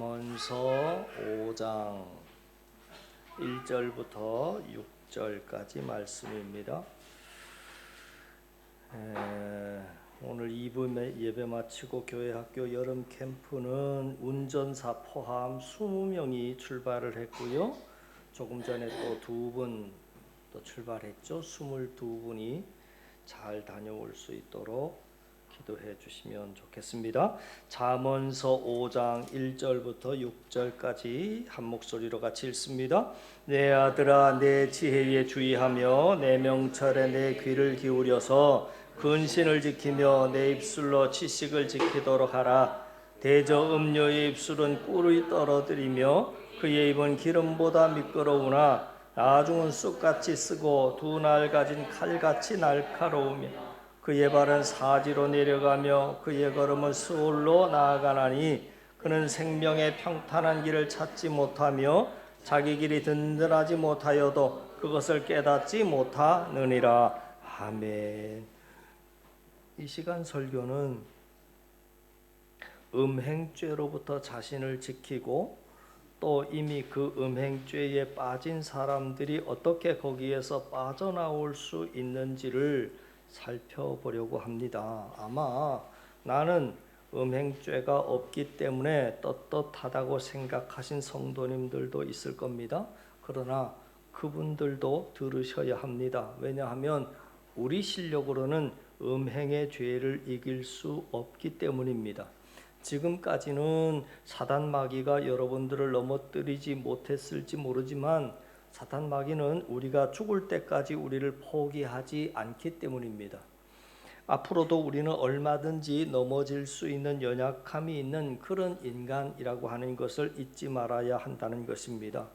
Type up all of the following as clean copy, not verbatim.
잠언서 5장 1절부터 6절까지 말씀입니다. 오늘 2부 예배 마치고 교회 학교 여름 캠프는 운전사 포함 20명이 출발을 했고요. 조금 전에 또 2분 또 출발했죠. 22분이 잘 다녀올 수 있도록 기도해 주시면 좋겠습니다. 잠언서 5장 1절부터 6절까지 한 목소리로 같이 읽습니다. 내 아들아, 내 지혜에 주의하며 내 명철에 내 귀를 기울여서 근신을 지키며 내 입술로 치식을 지키도록 하라. 대저 음료의 입술은 꿀을 떨어뜨리며 그의 입은 기름보다 미끄러우나 나중은 쑥같이 쓰고 두 날 가진 칼같이 날카로우며 그의 발은 사지로 내려가며 그의 걸음은 수월로 나아가나니 그는 생명의 평탄한 길을 찾지 못하며 자기 길이 든든하지 못하여도 그것을 깨닫지 못하느니라. 아멘. 이 시간 설교는 음행죄로부터 자신을 지키고 또 이미 그 음행죄에 빠진 사람들이 어떻게 거기에서 빠져나올 수 있는지를 살펴보려고 합니다. 아마 나는 음행죄가 없기 때문에 떳떳하다고 생각하신 성도님들도 있을 겁니다. 그러나 그분들도 들으셔야 합니다. 왜냐하면 우리 실력으로는 음행의 죄를 이길 수 없기 때문입니다. 지금까지는 사단 마귀가 여러분들을 넘어뜨리지 못했을지 모르지만 사단 마귀는 우리가 죽을 때까지 우리를 포기하지 않기 때문입니다. 앞으로도 우리는 얼마든지 넘어질 수 있는 연약함이 있는 그런 인간이라고 하는 것을 잊지 말아야 한다는 것입니다.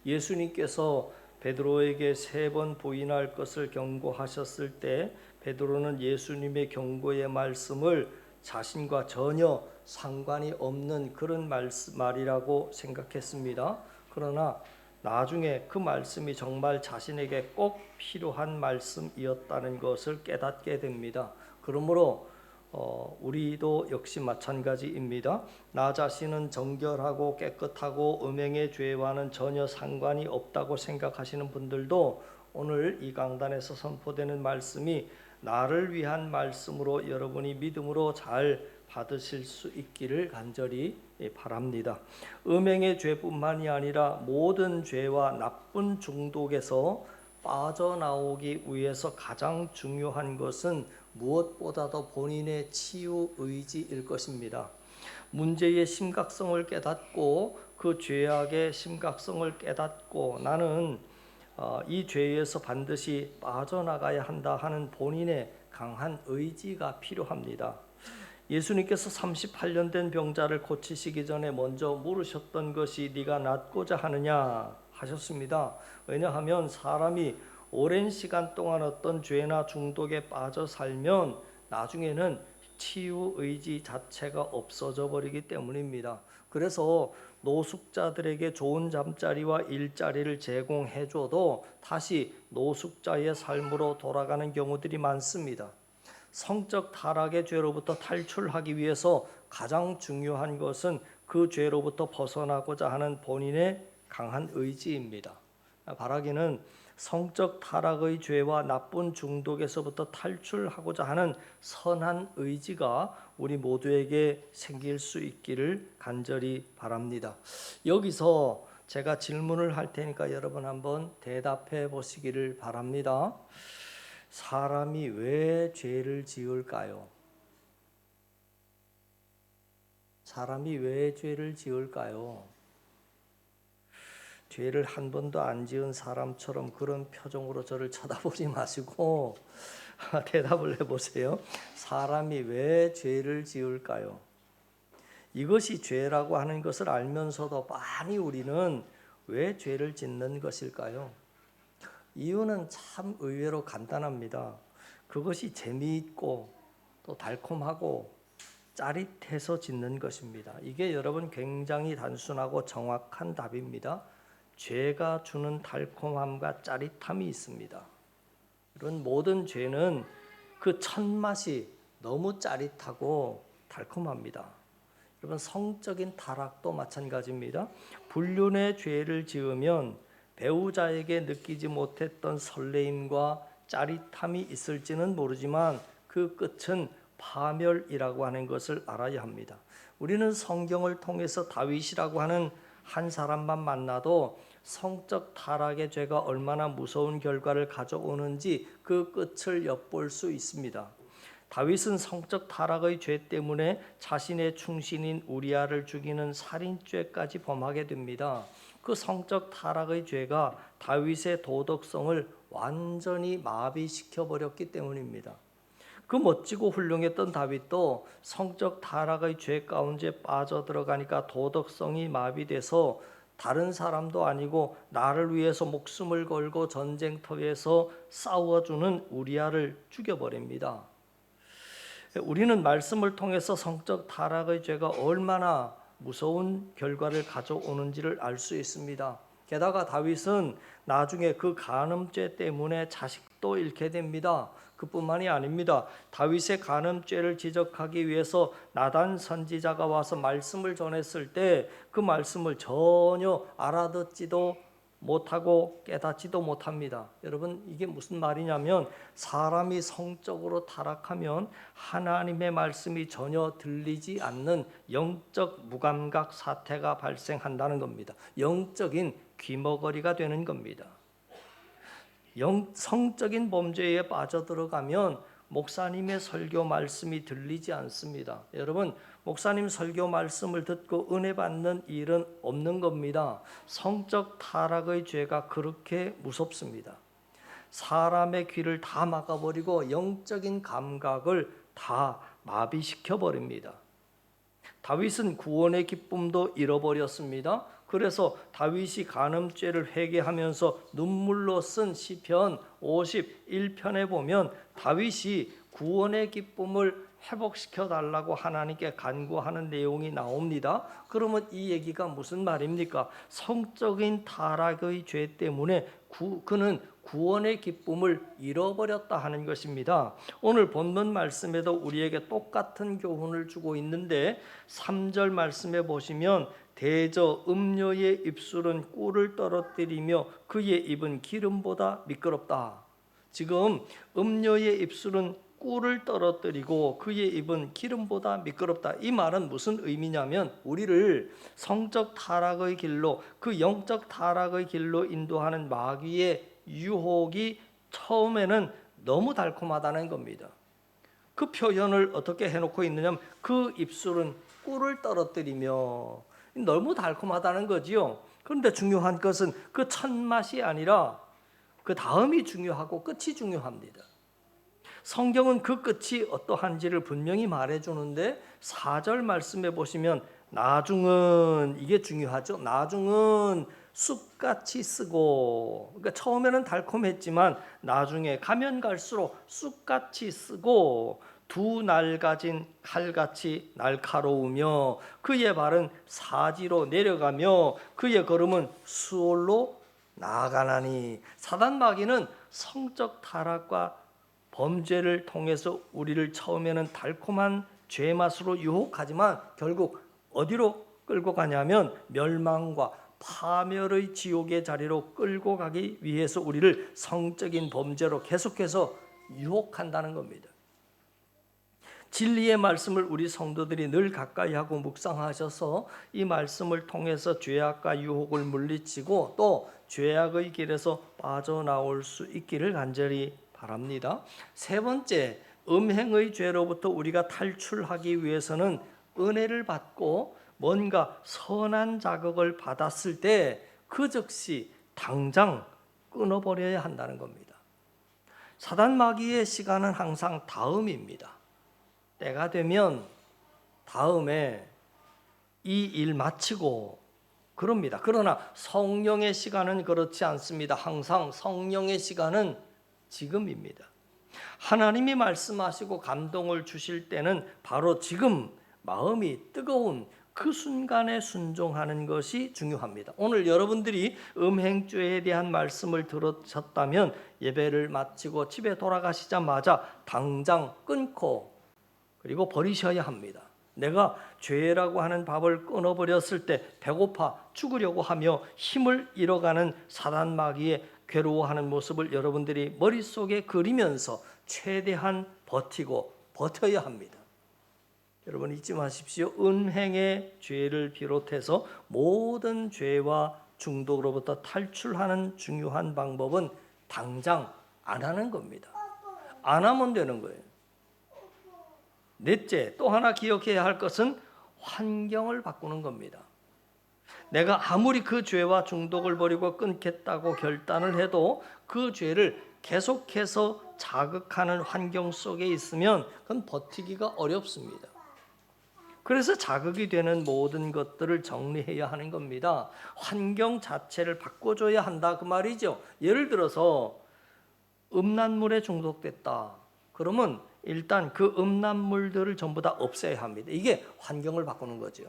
예수님께서 베드로에게 3번 부인할 것을 경고하셨을 때 베드로는 예수님의 경고의 말씀을 자신과 전혀 상관이 없는 그런 말이라고 생각했습니다. 그러나 나중에 그 말씀이 정말 자신에게 꼭 필요한 말씀이었다는 것을 깨닫게 됩니다. 그러므로 우리도 역시 마찬가지입니다. 나 자신은 정결하고 깨끗하고 음행의 죄와는 전혀 상관이 없다고 생각하시는 분들도 오늘 이 강단에서 선포되는 말씀이 나를 위한 말씀으로 여러분이 믿음으로 잘 받으실 수 있기를 간절히 바랍니다. 음행의 죄뿐만이 아니라 모든 죄와 나쁜 중독에서 빠져나오기 위해서 가장 중요한 것은 무엇보다도 본인의 치유 의지일 것입니다. 문제의 심각성을 깨닫고 그 죄악의 심각성을 깨닫고 나는 이 죄에서 반드시 빠져나가야 한다 하는 본인의 강한 의지가 필요합니다. 예수님께서 38년 된 병자를 고치시기 전에 먼저 물으셨던 것이 네가 낫고자 하느냐 하셨습니다. 왜냐하면 사람이 오랜 시간 동안 어떤 죄나 중독에 빠져 살면 나중에는 치유 의지 자체가 없어져 버리기 때문입니다. 그래서 노숙자들에게 좋은 잠자리와 일자리를 제공해줘도 다시 노숙자의 삶으로 돌아가는 경우들이 많습니다. 성적 타락의 죄로부터 탈출하기 위해서 가장 중요한 것은 그 죄로부터 벗어나고자 하는 본인의 강한 의지입니다. 바라기는 성적 타락의 죄와 나쁜 중독에서부터 탈출하고자 하는 선한 의지가 우리 모두에게 생길 수 있기를 간절히 바랍니다. 여기서 제가 질문을 할 테니까 여러분 한번 대답해 보시기를 바랍니다. 사람이 왜 죄를 지을까요? 사람이 왜 죄를 지을까요? 죄를 한 번도 안 지은 사람처럼 그런 표정으로 저를 쳐다보지 마시고 대답을 해보세요. 사람이 왜 죄를 지을까요? 이것이 죄라고 하는 것을 알면서도 많이 우리는 왜 죄를 짓는 것일까요? 이유는 참 의외로 간단합니다. 그것이 재미있고 또 달콤하고 짜릿해서 짓는 것입니다. 이게 여러분 굉장히 단순하고 정확한 답입니다. 죄가 주는 달콤함과 짜릿함이 있습니다. 이런 모든 죄는 그 첫맛이 너무 짜릿하고 달콤합니다. 여러분 성적인 타락도 마찬가지입니다. 불륜의 죄를 지으면 배우자에게 느끼지 못했던 설레임과 짜릿함이 있을지는 모르지만 그 끝은 파멸이라고 하는 것을 알아야 합니다. 우리는 성경을 통해서 다윗이라고 하는 한 사람만 만나도 성적 타락의 죄가 얼마나 무서운 결과를 가져오는지 그 끝을 엿볼 수 있습니다. 다윗은 성적 타락의 죄 때문에 자신의 충신인 우리아를 죽이는 살인죄까지 범하게 됩니다. 그 성적 타락의 죄가 다윗의 도덕성을 완전히 마비시켜 버렸기 때문입니다. 그 멋지고 훌륭했던 다윗도 성적 타락의 죄 가운데 빠져들어가니까 도덕성이 마비돼서 다른 사람도 아니고 나를 위해서 목숨을 걸고 전쟁터에서 싸워주는 우리아를 죽여버립니다. 우리는 말씀을 통해서 성적 타락의 죄가 얼마나 무서운 결과를 가져오는지를 알 수 있습니다. 게다가 다윗은 나중에 그 간음죄 때문에 자식도 잃게 됩니다. 그뿐만이 아닙니다. 다윗의 간음죄를 지적하기 위해서 나단 선지자가 와서 말씀을 전했을 때 그 말씀을 전혀 알아듣지도 못하고 깨닫지도 못합니다. 여러분 이게 무슨 말이냐면 사람이 성적으로 타락하면 하나님의 말씀이 전혀 들리지 않는 영적 무감각 사태가 발생한다는 겁니다. 영적인 귀머거리가 되는 겁니다. 성적인 범죄에 빠져들어가면 목사님의 설교 말씀이 들리지 않습니다. 여러분 목사님 설교 말씀을 듣고 은혜 받는 일은 없는 겁니다. 성적 타락의 죄가 그렇게 무섭습니다. 사람의 귀를 다 막아버리고 영적인 감각을 다 마비시켜 버립니다. 다윗은 구원의 기쁨도 잃어버렸습니다. 그래서 다윗이 간음죄를 회개하면서 눈물로 쓴 시편 51편에 보면 다윗이 구원의 기쁨을 회복시켜 달라고 하나님께 간구하는 내용이 나옵니다. 그러면 이 얘기가 무슨 말입니까? 성적인 타락의 죄 때문에 그는 구원의 기쁨을 잃어버렸다 하는 것입니다. 오늘 본문 말씀에도 우리에게 똑같은 교훈을 주고 있는데 3절 말씀에 보시면 대저 음녀의 입술은 꿀을 떨어뜨리며 그의 입은 기름보다 미끄럽다. 지금 음녀의 입술은 꿀을 떨어뜨리고 그의 입은 기름보다 미끄럽다. 이 말은 무슨 의미냐면 우리를 성적 타락의 길로 그 영적 타락의 길로 인도하는 마귀의 유혹이 처음에는 너무 달콤하다는 겁니다. 그 표현을 어떻게 해놓고 있느냐면 그 입술은 꿀을 떨어뜨리며 너무 달콤하다는 거지요. 그런데 중요한 것은 그 첫 맛이 아니라 그 다음이 중요하고 끝이 중요합니다. 성경은 그 끝이 어떠한지를 분명히 말해주는데 4절 말씀에 보시면 나중은 이게 중요하죠. 나중은 쑥같이 쓰고 그러니까 처음에는 달콤했지만 나중에 가면 갈수록 쑥같이 쓰고 두 날 가진 칼같이 날카로우며 그의 발은 사지로 내려가며 그의 걸음은 수월로 나아가나니. 사단 마귀는 성적 타락과 범죄를 통해서 우리를 처음에는 달콤한 죄 맛으로 유혹하지만 결국 어디로 끌고 가냐면 멸망과 파멸의 지옥의 자리로 끌고 가기 위해서 우리를 성적인 범죄로 계속해서 유혹한다는 겁니다. 진리의 말씀을 우리 성도들이 늘 가까이 하고 묵상하셔서 이 말씀을 통해서 죄악과 유혹을 물리치고 또 죄악의 길에서 빠져나올 수 있기를 간절히 바랍니다. 세 번째, 음행의 죄로부터 우리가 탈출하기 위해서는 은혜를 받고 뭔가 선한 자극을 받았을 때 그 즉시 당장 끊어버려야 한다는 겁니다. 사단 마귀의 시간은 항상 다음입니다. 때가 되면 다음에 이 일 마치고 그럽니다. 그러나 성령의 시간은 그렇지 않습니다. 항상 성령의 시간은 지금입니다. 하나님이 말씀하시고 감동을 주실 때는 바로 지금 마음이 뜨거운 그 순간에 순종하는 것이 중요합니다. 오늘 여러분들이 음행죄에 대한 말씀을 들으셨다면 예배를 마치고 집에 돌아가시자마자 당장 끊고 그리고 버리셔야 합니다. 내가 죄라고 하는 밥을 끊어버렸을 때 배고파 죽으려고 하며 힘을 잃어가는 사단 마귀의 괴로워하는 모습을 여러분들이 머릿속에 그리면서 최대한 버티고 버텨야 합니다. 여러분 잊지 마십시오. 음행의 죄를 비롯해서 모든 죄와 중독으로부터 탈출하는 중요한 방법은 당장 안 하는 겁니다. 안 하면 되는 거예요. 넷째, 또 하나 기억해야 할 것은 환경을 바꾸는 겁니다. 내가 아무리 그 죄와 중독을 버리고 끊겠다고 결단을 해도 그 죄를 계속해서 자극하는 환경 속에 있으면 그건 버티기가 어렵습니다. 그래서 자극이 되는 모든 것들을 정리해야 하는 겁니다. 환경 자체를 바꿔줘야 한다 그 말이죠. 예를 들어서 음란물에 중독됐다. 그러면 일단 그 음란물들을 전부 다 없애야 합니다. 이게 환경을 바꾸는 거죠.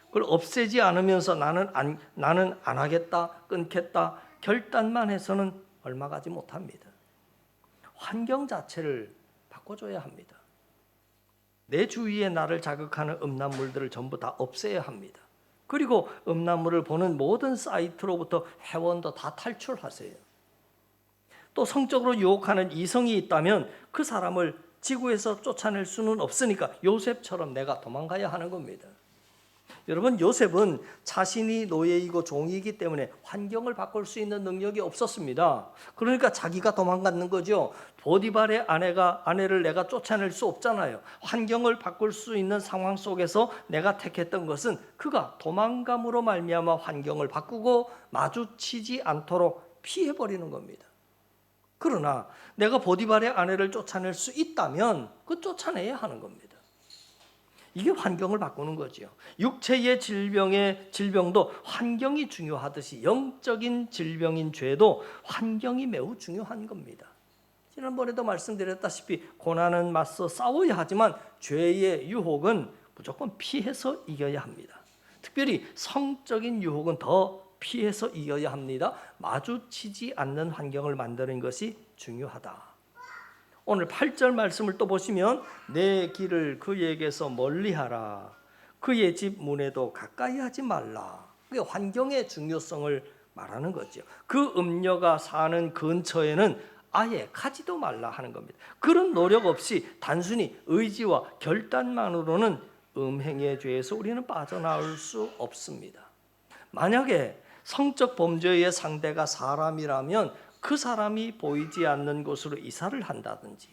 그걸 없애지 않으면서 나는 안 하겠다, 끊겠다 결단만 해서는 얼마 가지 못합니다. 환경 자체를 바꿔줘야 합니다. 내 주위에 나를 자극하는 음란물들을 전부 다 없애야 합니다. 그리고 음란물을 보는 모든 사이트로부터 회원도 다 탈출하세요. 또 성적으로 유혹하는 이성이 있다면 그 사람을 지구에서 쫓아낼 수는 없으니까 요셉처럼 내가 도망가야 하는 겁니다. 여러분, 요셉은 자신이 노예이고 종이기 때문에 환경을 바꿀 수 있는 능력이 없었습니다. 그러니까 자기가 도망갔는 거죠. 보디발의 아내를 내가 쫓아낼 수 없잖아요. 환경을 바꿀 수 있는 상황 속에서 내가 택했던 것은 그가 도망감으로 말미암아 환경을 바꾸고 마주치지 않도록 피해버리는 겁니다. 그러나 내가 보디발의 아내를 쫓아낼 수 있다면 그 쫓아내야 하는 겁니다. 이게 환경을 바꾸는 거죠. 육체의 질병도 환경이 중요하듯이 영적인 질병인 죄도 환경이 매우 중요한 겁니다. 지난번에도 말씀드렸다시피 고난은 맞서 싸워야 하지만 죄의 유혹은 무조건 피해서 이겨야 합니다. 특별히 성적인 유혹은 더 피해서 이겨야 합니다. 마주치지 않는 환경을 만드는 것이 중요하다. 오늘 8절 말씀을 또 보시면 내 길을 그에게서 멀리하라. 그의 집 문에도 가까이 하지 말라. 그게 환경의 중요성을 말하는 거죠. 그 음녀가 사는 근처에는 아예 가지도 말라 하는 겁니다. 그런 노력 없이 단순히 의지와 결단만으로는 음행의 죄에서 우리는 빠져나올 수 없습니다. 만약에 성적 범죄의 상대가 사람이라면 그 사람이 보이지 않는 곳으로 이사를 한다든지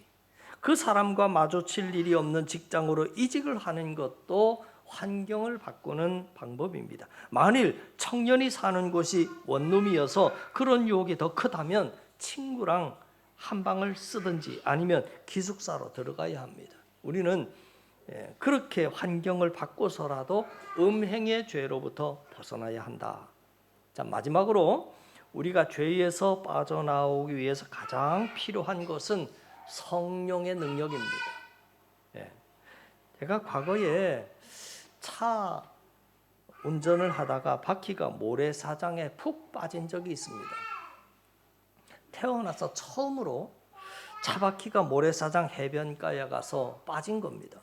그 사람과 마주칠 일이 없는 직장으로 이직을 하는 것도 환경을 바꾸는 방법입니다. 만일 청년이 사는 곳이 원룸이어서 그런 유혹이 더 크다면 친구랑 한 방을 쓰든지 아니면 기숙사로 들어가야 합니다. 우리는 그렇게 환경을 바꿔서라도 음행의 죄로부터 벗어나야 한다. 자, 마지막으로 우리가 죄에서 빠져나오기 위해서 가장 필요한 것은 성령의 능력입니다. 제가 과거에 차 운전을 하다가 바퀴가 모래사장에 푹 빠진 적이 있습니다. 태어나서 처음으로 차 바퀴가 모래사장 해변가에 가서 빠진 겁니다.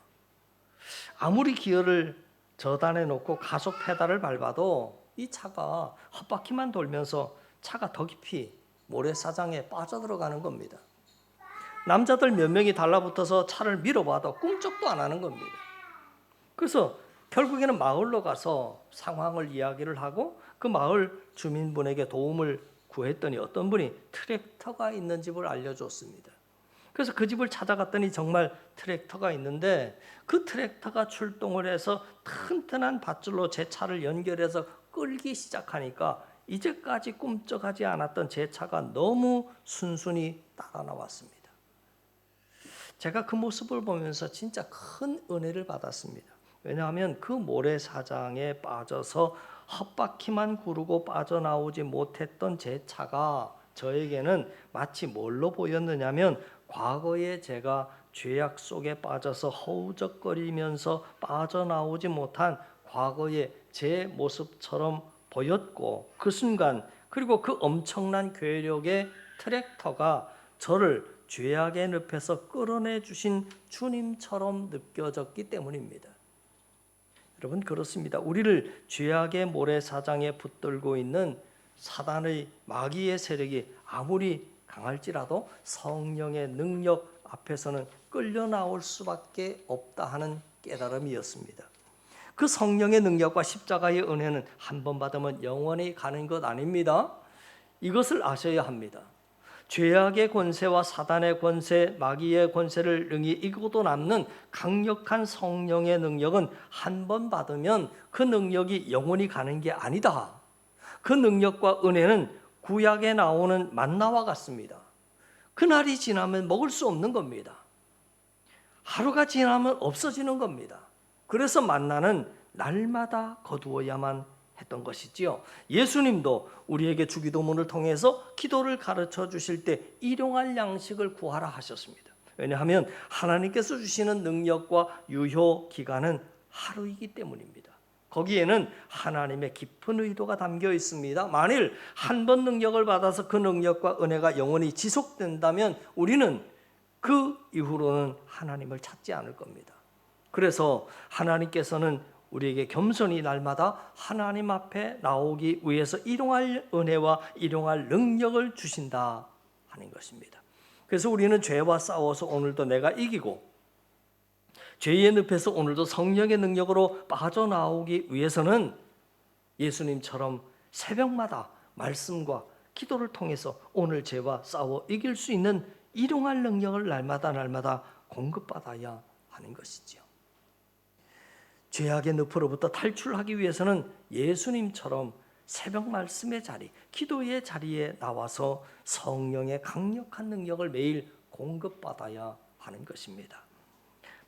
아무리 기어를 저단해 놓고 가속 페달을 밟아도 이 차가 헛바퀴만 돌면서 차가 더 깊이 모래사장에 빠져들어가는 겁니다. 남자들 몇 명이 달라붙어서 차를 밀어봐도 꿈쩍도 안 하는 겁니다. 그래서 결국에는 마을로 가서 상황을 이야기를 하고 그 마을 주민분에게 도움을 구했더니 어떤 분이 트랙터가 있는 집을 알려줬습니다. 그래서 그 집을 찾아갔더니 정말 트랙터가 있는데 그 트랙터가 출동을 해서 튼튼한 밧줄로 제 차를 연결해서 끌기 시작하니까 이제까지 꿈쩍하지 않았던 제 차가 너무 순순히 따라 나왔습니다. 제가 그 모습을 보면서 진짜 큰 은혜를 받았습니다. 왜냐하면 그 모래사장에 빠져서 헛바퀴만 구르고 빠져나오지 못했던 제 차가 저에게는 마치 뭘로 보였느냐면 과거에 제가 죄악 속에 빠져서 허우적거리면서 빠져나오지 못한 과거의 제 모습처럼 보였고 그 순간 그리고 그 엄청난 괴력의 트랙터가 저를 죄악의 늪에서 끌어내 주신 주님처럼 느껴졌기 때문입니다. 여러분 그렇습니다. 우리를 죄악의 모래사장에 붙들고 있는 사단의 마귀의 세력이 아무리 강할지라도 성령의 능력 앞에서는 끌려 나올 수밖에 없다 하는 깨달음이었습니다. 그 성령의 능력과 십자가의 은혜는 한 번 받으면 영원히 가는 것 아닙니다. 이것을 아셔야 합니다. 죄악의 권세와 사단의 권세, 마귀의 권세를 능히 이기고도 남는 강력한 성령의 능력은 한 번 받으면 그 능력이 영원히 가는 게 아니다. 그 능력과 은혜는 구약에 나오는 만나와 같습니다. 그날이 지나면 먹을 수 없는 겁니다. 하루가 지나면 없어지는 겁니다. 그래서 만나는 날마다 거두어야만 했던 것이지요. 예수님도 우리에게 주기도문을 통해서 기도를 가르쳐 주실 때 일용할 양식을 구하라 하셨습니다. 왜냐하면 하나님께서 주시는 능력과 유효 기간은 하루이기 때문입니다. 거기에는 하나님의 깊은 의도가 담겨 있습니다. 만일 한 번 능력을 받아서 그 능력과 은혜가 영원히 지속된다면 우리는 그 이후로는 하나님을 찾지 않을 겁니다. 그래서 하나님께서는 우리에게 겸손히 날마다 하나님 앞에 나오기 위해서 일용할 은혜와 일용할 능력을 주신다 하는 것입니다. 그래서 우리는 죄와 싸워서 오늘도 내가 이기고 죄의 늪에서 오늘도 성령의 능력으로 빠져나오기 위해서는 예수님처럼 새벽마다 말씀과 기도를 통해서 오늘 죄와 싸워 이길 수 있는 일용할 능력을 날마다 공급받아야 하는 것이지요. 죄악의 늪으로부터 탈출하기 위해서는 예수님처럼 새벽 말씀의 자리, 기도의 자리에 나와서 성령의 강력한 능력을 매일 공급받아야 하는 것입니다.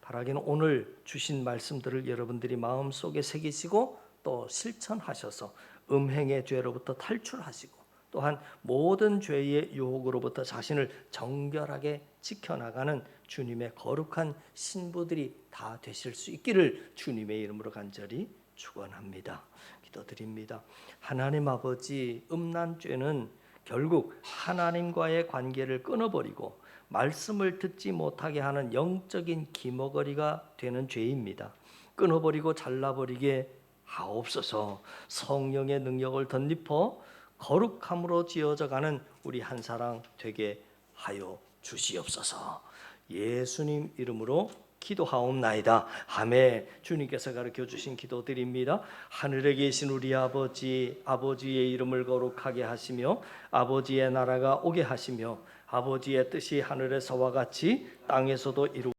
바라기는 오늘 주신 말씀들을 여러분들이 마음속에 새기시고 또 실천하셔서 음행의 죄로부터 탈출하시고 또한 모든 죄의 유혹으로부터 자신을 정결하게 지켜나가는 주님의 거룩한 신부들이 다 되실 수 있기를 주님의 이름으로 간절히 축원합니다. 기도드립니다. 하나님 아버지, 음란죄는 결국 하나님과의 관계를 끊어버리고 말씀을 듣지 못하게 하는 영적인 기머거리가 되는 죄입니다. 끊어버리고 잘라버리게 하옵소서. 성령의 능력을 덧입어 거룩함으로 지어져가는 우리 한 사람 되게 하여 주시옵소서. 예수님 이름으로 기도하옵나이다. 아멘. 주님께서 가르쳐 주신 기도드립니다. 하늘에 계신 우리 아버지, 아버지의 이름을 거룩하게 하시며 아버지의 나라가 오게 하시며 아버지의 뜻이 하늘에서와 같이 땅에서도 이루